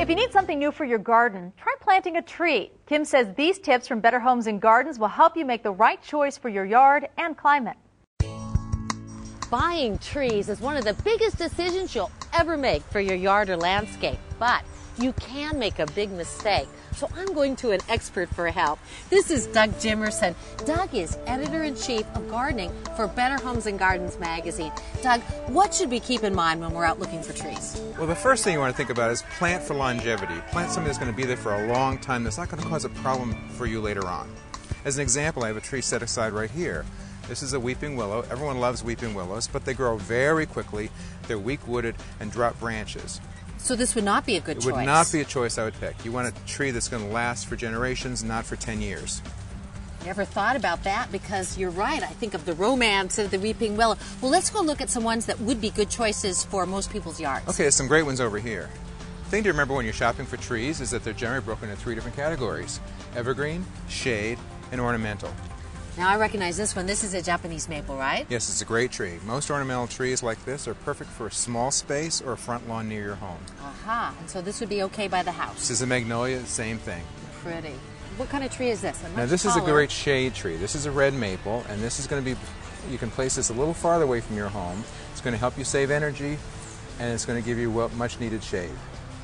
If you need something new for your garden, try planting a tree. Kim says these tips from Better Homes and Gardens will help you make the right choice for your yard and climate. Buying trees is one of the biggest decisions you'll ever make for your yard or landscape, but you can make a big mistake. So I'm going to an expert for help. This is Doug Jimerson. Doug is editor-in-chief of gardening for Better Homes and Gardens magazine. Doug, what should we keep in mind when we're out looking for trees? Well, the first thing you want to think about is plant for longevity. Plant something that's going to be there for a long time that's not going to cause a problem for you later on. As an example, I have a tree set aside right here. This is a weeping willow. Everyone loves weeping willows, but they grow very quickly. They're weak-wooded and drop branches. So this would not be a good choice. It would not be a choice I would pick. You want a tree that's going to last for generations, not for 10 years. Never thought about that, because you're right. I think of the romance of the weeping willow. Well, let's go look at some ones that would be good choices for most people's yards. Okay, there's some great ones over here. The thing to remember when you're shopping for trees is that they're generally broken into 3 different categories: evergreen, shade, and ornamental. Now I recognize this one. This is a Japanese maple, right? Yes, it's a great tree. Most ornamental trees like this are perfect for a small space or a front lawn near your home. Aha, and so this would be okay by the house. This is a magnolia, same thing. Pretty. What kind of tree is this? Now this is a great shade tree. This is a red maple, and this is going to be, you can place this a little farther away from your home. It's going to help you save energy, and it's going to give you much needed shade.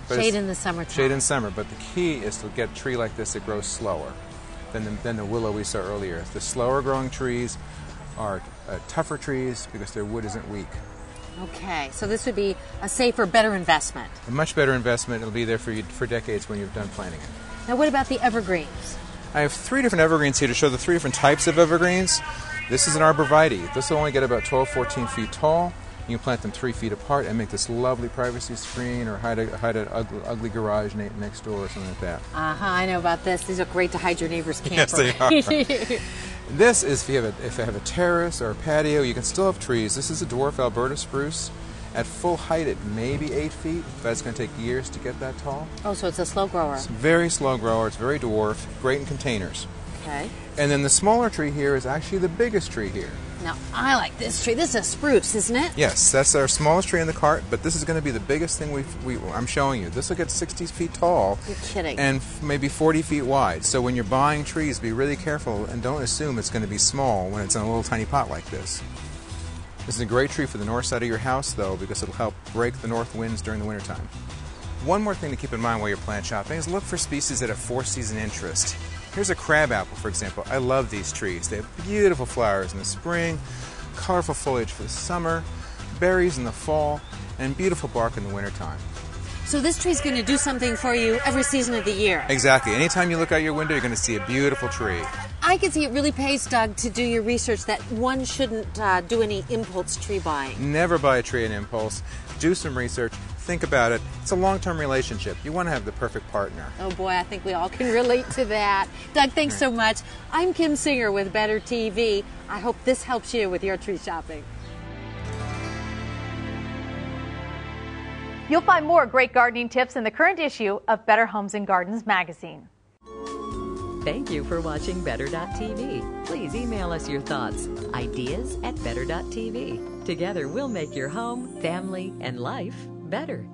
Shade in the summertime. Shade in summer, but the key is to get a tree like this that grows slower than the willow we saw earlier. The slower growing trees are tougher trees because their wood isn't weak. Okay, so this would be a safer, better investment. A much better investment. It'll be there for you for decades when you've done planting it. Now what about the evergreens? I have 3 different evergreens here to show the 3 different types of evergreens. This is an arborvitae. This will only get about 12, 14 feet tall. You can plant them 3 feet apart and make this lovely privacy screen, or hide an ugly garage next door or something like that. I know about this. These are great to hide your neighbor's camper. Yes, they are. This is if you have a terrace or a patio, you can still have trees. This is a dwarf Alberta spruce. At full height, it may be 8 feet, but it's going to take years to get that tall. Oh, so it's a slow grower. It's a very slow grower. It's very dwarf, great in containers. Okay. And then the smaller tree here is actually the biggest tree here. Now, I like this tree. This is a spruce, isn't it? Yes, that's our smallest tree in the cart, but this is going to be the biggest thing I'm showing you. This will get 60 feet tall. You're kidding. And maybe 40 feet wide. So when you're buying trees, be really careful and don't assume it's going to be small when it's in a little tiny pot like this. This is a great tree for the north side of your house, though, because it'll help break the north winds during the wintertime. One more thing to keep in mind while you're plant shopping is look for species that have 4-season interest. Here's a crabapple, for example. I love these trees. They have beautiful flowers in the spring, colorful foliage for the summer, berries in the fall, and beautiful bark in the wintertime. So this tree's going to do something for you every season of the year. Exactly. Anytime you look out your window, you're going to see a beautiful tree. I can see it really pays, Doug, to do your research that one shouldn't do any impulse tree buying. Never buy a tree in impulse. Do some research. Think about it. It's a long-term relationship. You want to have the perfect partner. Oh boy, I think we all can relate to that. Doug, thanks so much. I'm Kim Singer with Better TV. I hope this helps you with your tree shopping. You'll find more great gardening tips in the current issue of Better Homes and Gardens magazine. Thank you for watching Better.tv. Please email us your thoughts, ideas at Better.tv. Together we'll make your home, family, and life better.